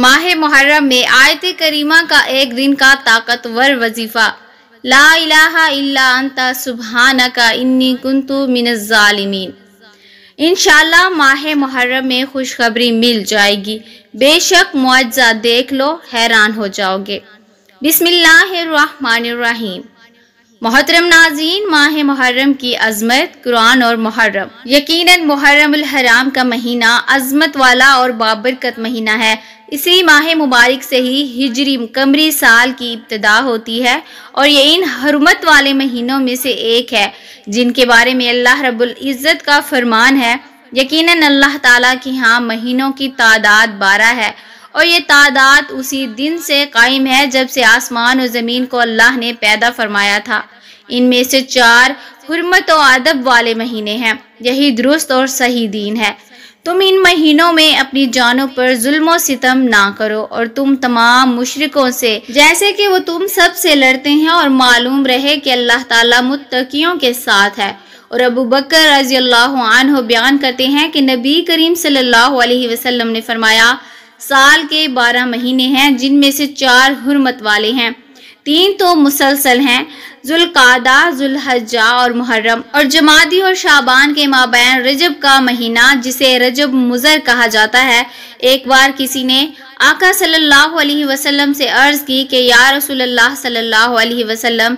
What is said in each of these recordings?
ماہ محرم میں آیت کریمہ کا ایک دن کا طاقتور وظیفہ لا الہ الا انت سبحانک انی کنت من الظالمین۔ انشاءاللہ ماہ محرم میں خوشخبری مل جائے گی، بے شک معجزہ دیکھ لو حیران ہو جاؤ گے۔ بسم اللہ الرحمن الرحیم۔ محترم ناظرین، ماہ محرم کی عظمت، قرآن اور محرم۔ یقیناً محرم الحرام کا مہینہ عظمت والا اور بابرکت مہینہ ہے۔ اسی ماہ مبارک سے ہی ہجری قمری سال کی ابتدا ہوتی ہے اور یہ ان حرمت والے مہینوں میں سے ایک ہے جن کے بارے میں اللہ رب العزت کا فرمان ہے، یقیناً اللہ تعالیٰ کی ہاں مہینوں کی تعداد 12 ہے اور یہ تعداد اسی دن سے قائم ہے جب سے آسمان و زمین کو اللہ نے پیدا فرمایا تھا۔ ان میں سے 4 حرمت و ادب والے مہینے ہیں، یہی درست اور صحیح دین ہے۔ تم ان مہینوں میں اپنی جانوں پر ظلم و ستم نہ کرو اور تم تمام مشرکوں سے جیسے کہ وہ تم سب سے لڑتے ہیں، اور معلوم رہے کہ اللہ تعالیٰ متقیوں کے ساتھ ہے۔ اور ابو بکر رضی اللہ عنہ بیان کرتے ہیں کہ نبی کریم صلی اللہ علیہ وسلم نے فرمایا، سال کے 12 مہینے ہیں جن میں سے 4 حرمت والے ہیں، 3 تو مسلسل ہیں، ذوالقعدہ، ذوالحجہ اور محرم، اور جمادی اور شعبان کے مابین رجب کا مہینہ جسے رجب مضر کہا جاتا ہے۔ ایک بار کسی نے آقا صلی اللہ علیہ وسلم سے عرض کی کہ یا رسول اللہ صلی اللہ علیہ وسلم،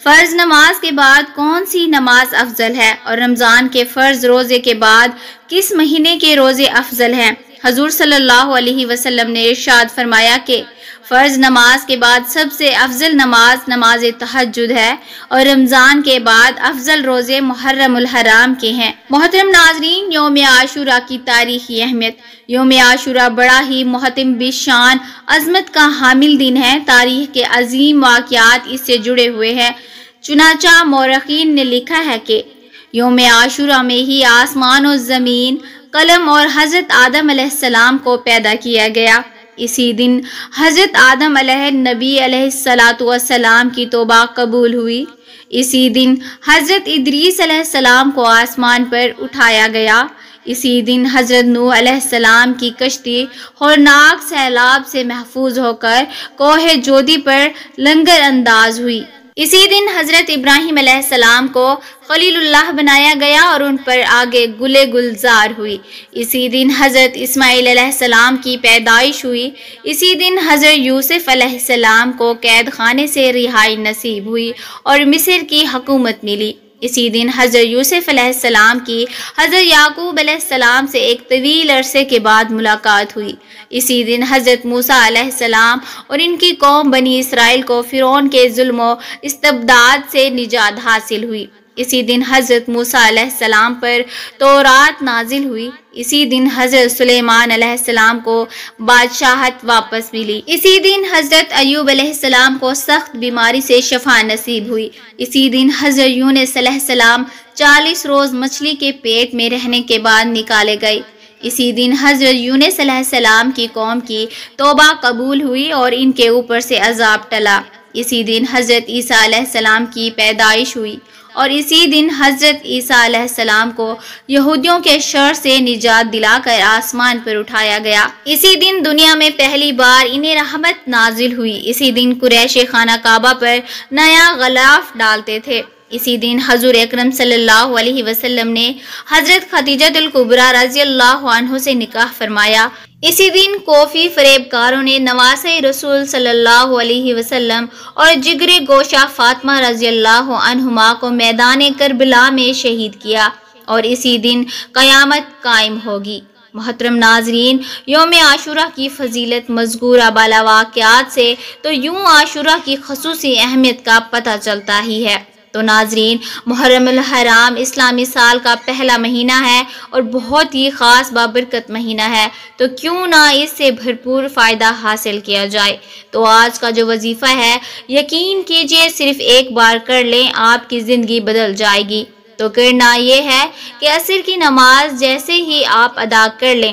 فرض نماز کے بعد کون سی نماز افضل ہے، اور رمضان کے فرض روزے کے بعد کس مہینے کے روزے افضل ہیں؟ حضور صلی اللہ علیہ وسلم نے ارشاد فرمایا کہ فرض نماز کے بعد سب سے افضل نماز نماز تہجد ہے، اور رمضان کے بعد افضل روزے محرم الحرام کے ہیں۔ محترم ناظرین، یوم عاشورہ کی تاریخی اہمیت۔ یوم عاشورہ بڑا ہی محتم بشان عظمت کا حامل دن ہے۔ تاریخ کے عظیم واقعات اس سے جڑے ہوئے ہیں۔ چنانچہ مورخین نے لکھا ہے کہ یوم عاشورہ میں ہی آسمان و زمین، قلم اور حضرت آدم علیہ السلام کو پیدا کیا گیا۔ اسی دن حضرت آدم علیہ نبی علیہ السلام کی توبہ قبول ہوئی۔ اسی دن حضرت ادریس علیہ السلام کو آسمان پر اٹھایا گیا۔ اسی دن حضرت نوح علیہ السلام کی کشتی ہولناک سیلاب سے محفوظ ہو کر کوہ جودی پر لنگر انداز ہوئی۔ اسی دن حضرت ابراہیم علیہ السلام کو خلیل اللہ بنایا گیا اور ان پر آگے گلے گلزار ہوئی۔ اسی دن حضرت اسماعیل علیہ السلام کی پیدائش ہوئی۔ اسی دن حضرت یوسف علیہ السلام کو قید خانے سے رہائی نصیب ہوئی اور مصر کی حکومت ملی۔ اسی دن حضرت یوسف علیہ السلام کی حضرت یعقوب علیہ السلام سے ایک طویل عرصے کے بعد ملاقات ہوئی۔ اسی دن حضرت موسیٰ علیہ السلام اور ان کی قوم بنی اسرائیل کو فرعون کے ظلم و استبداد سے نجات حاصل ہوئی۔ اسی دن حضرت موسیٰ علیہ السلام پر تورات نازل ہوئی۔ اسی دن حضرت سلیمان علیہ السلام کو بادشاہت واپس ملی۔ اسی دن حضرت ایوب علیہ السلام کو سخت بیماری سے شفا نصیب ہوئی۔ اسی دن حضرت یونس علیہ السلام 40 روز مچھلی کے پیٹ میں رہنے کے بعد نکالے گئے۔ اسی دن حضرت یونس علیہ السلام کی قوم کی توبہ قبول ہوئی اور ان کے اوپر سے عذاب ٹلا۔ اسی دن حضرت عیسیٰ علیہ السلام کی پیدائش ہوئی اور اسی دن حضرت عیسیٰ علیہ السلام کو یہودیوں کے شر سے نجات دلا کر آسمان پر اٹھایا گیا۔ اسی دن دنیا میں پہلی بار انہیں رحمت نازل ہوئی۔ اسی دن قریش خانہ کعبہ پر نیا غلاف ڈالتے تھے۔ اسی دن حضور اکرم صلی اللہ علیہ وسلم نے حضرت خدیجہ الکبریٰ رضی اللہ عنہ سے نکاح فرمایا۔ اسی دن کوفی فریب کاروں نے نواسہ رسول صلی اللہ علیہ وسلم اور جگر گوشہ فاطمہ رضی اللہ عنہما کو میدان کربلا میں شہید کیا، اور اسی دن قیامت قائم ہوگی۔ محترم ناظرین، یوم عاشورہ کی فضیلت مذکورہ بالا واقعات سے تو یوں عاشورہ کی خصوصی اہمیت کا پتہ چلتا ہی ہے۔ تو ناظرین، محرم الحرام اسلامی سال کا پہلا مہینہ ہے اور بہت ہی خاص بابرکت مہینہ ہے، تو کیوں نہ اس سے بھرپور فائدہ حاصل کیا جائے۔ تو آج کا جو وظیفہ ہے، یقین کیجئے صرف ایک بار کر لیں، آپ کی زندگی بدل جائے گی۔ تو کرنا یہ ہے کہ عصر کی نماز جیسے ہی آپ ادا کر لیں،